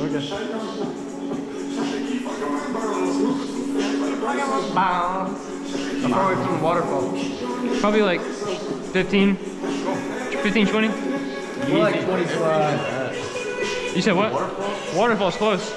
How far away from Waterfall? Probably like 15, 20? We're like 25. You said what? Waterfall's close.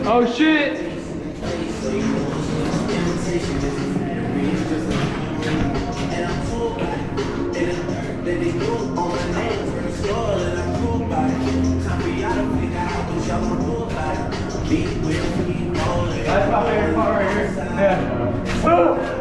Oh shit! That's my favorite part right here. Yeah. Woo!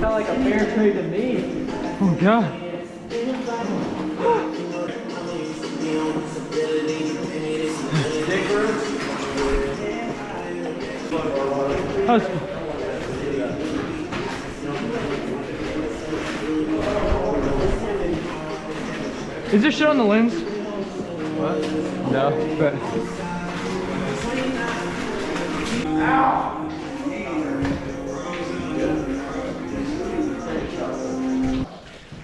Sound like a fair trade to me. Oh god. Is there shit on the lens? What? No, but. Ow!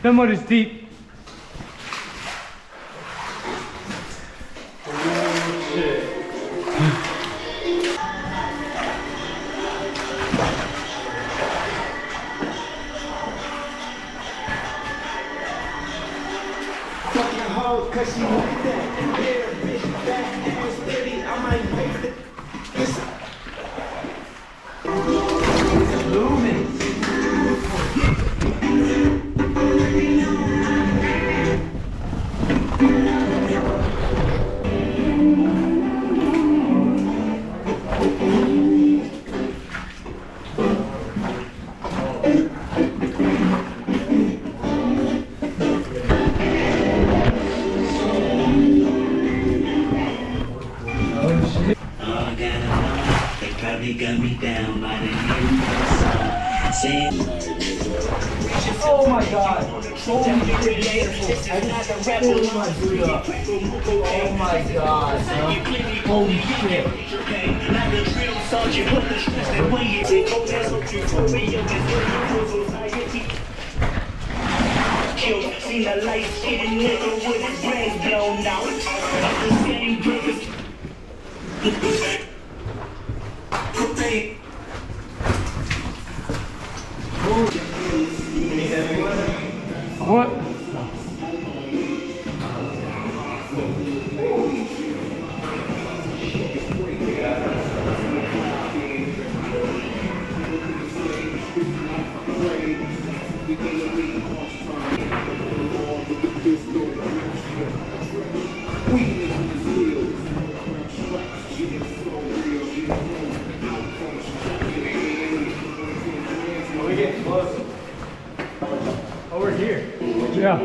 That mud is deep. Oh, shit. Fucking hoe, cause she like that. Yeah, bitch, that ass dirty. I might make it. Got me down by the end. Oh my god. Holy shit. I just filled my boot up. Oh my god, bro. Holy shit. Seen a light-skinned nigga with his brains blown out. Of the same purpose. What? We getting close. Oh, we're here. Yeah.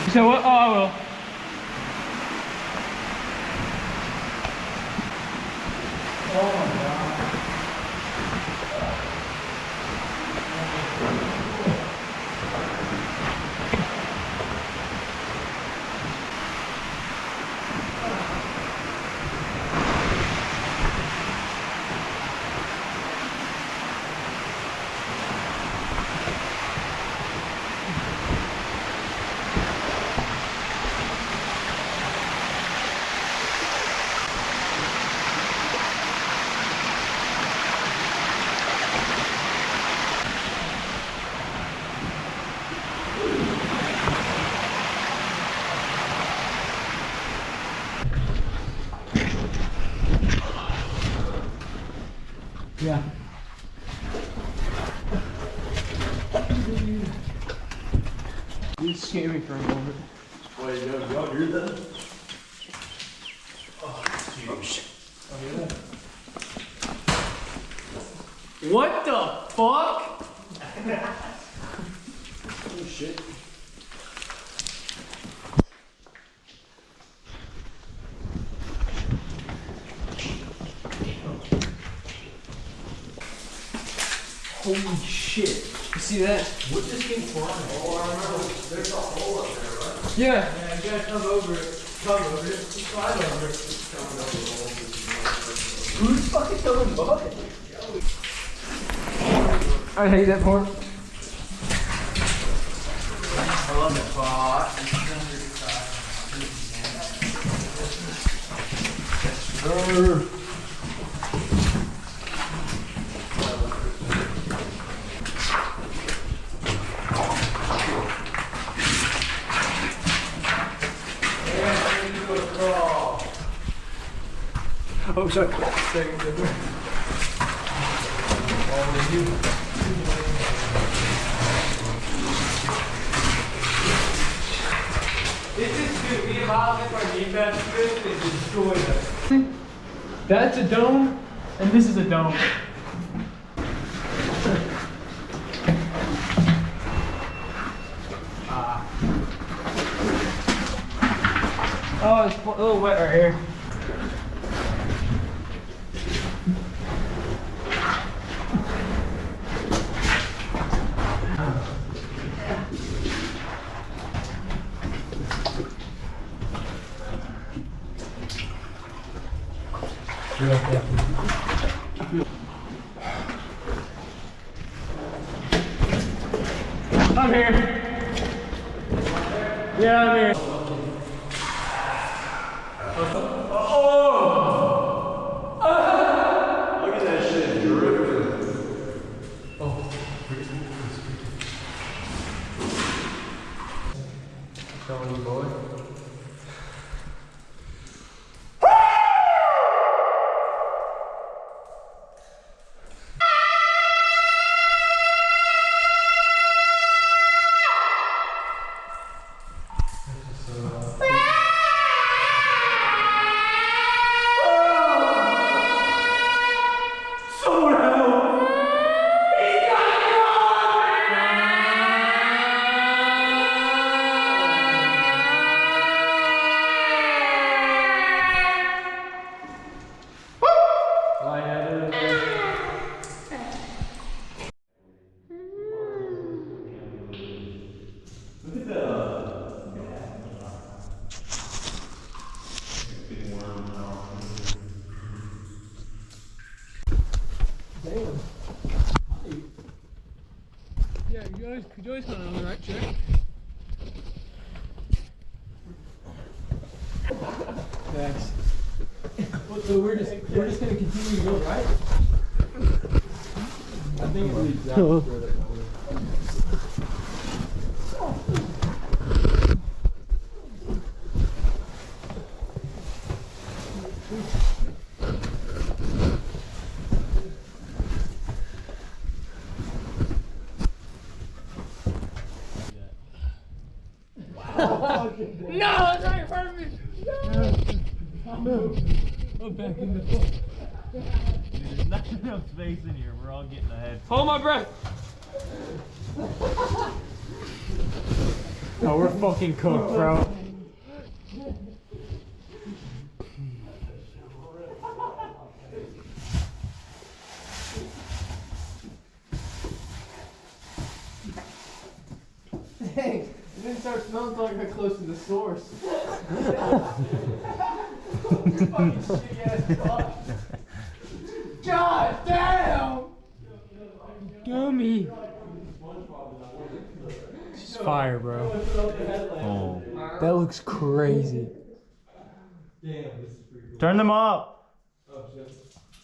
You said what? Oh, I will. Yeah. You scared me for a moment. Wait, y'all hear that? What the fuck? Oh shit. Holy shit. You see that? What just came flying? Oh, I remember. There's a hole up there, right? Yeah. Yeah, you gotta come over it. Come over it. Just slide over it. Who's fucking throwing mud? I hate that part. I love that spot. Oh, sorry. This is good. We have all this our defense good to destroy us. That's a dome, and this is a dome. Oh, it's a little wet right here. I'm here. Yeah, I'm here. Look at that shit drifting. Damn. Yeah, you guys kind of on the right track. Thanks. So we're just gonna continue to go right. I think it leads out further. No, it's right in front of me. No. I'm back in the book. There's not enough space in here. We're all getting ahead. Hold my breath. Oh, we're fucking cooked, bro. Dang, it didn't start smelling until I got close to the source. Fucking shitty ass dog. God damn! Gummy. It's fire, bro. Oh. That looks crazy. Turn them up.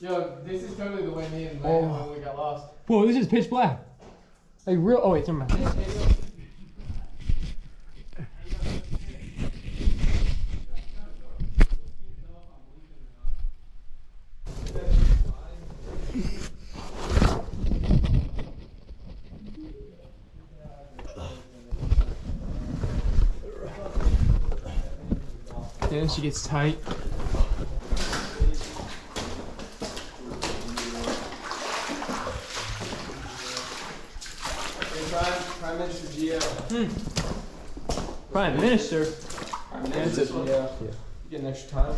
Yo, this is totally the way me and Landon when we got lost. Whoa, this is pitch black. Like real. Oh wait, never mind. Then she gets tight. Prime Minister Gio. Prime Minister? Prime Minister, yeah. You get an extra time.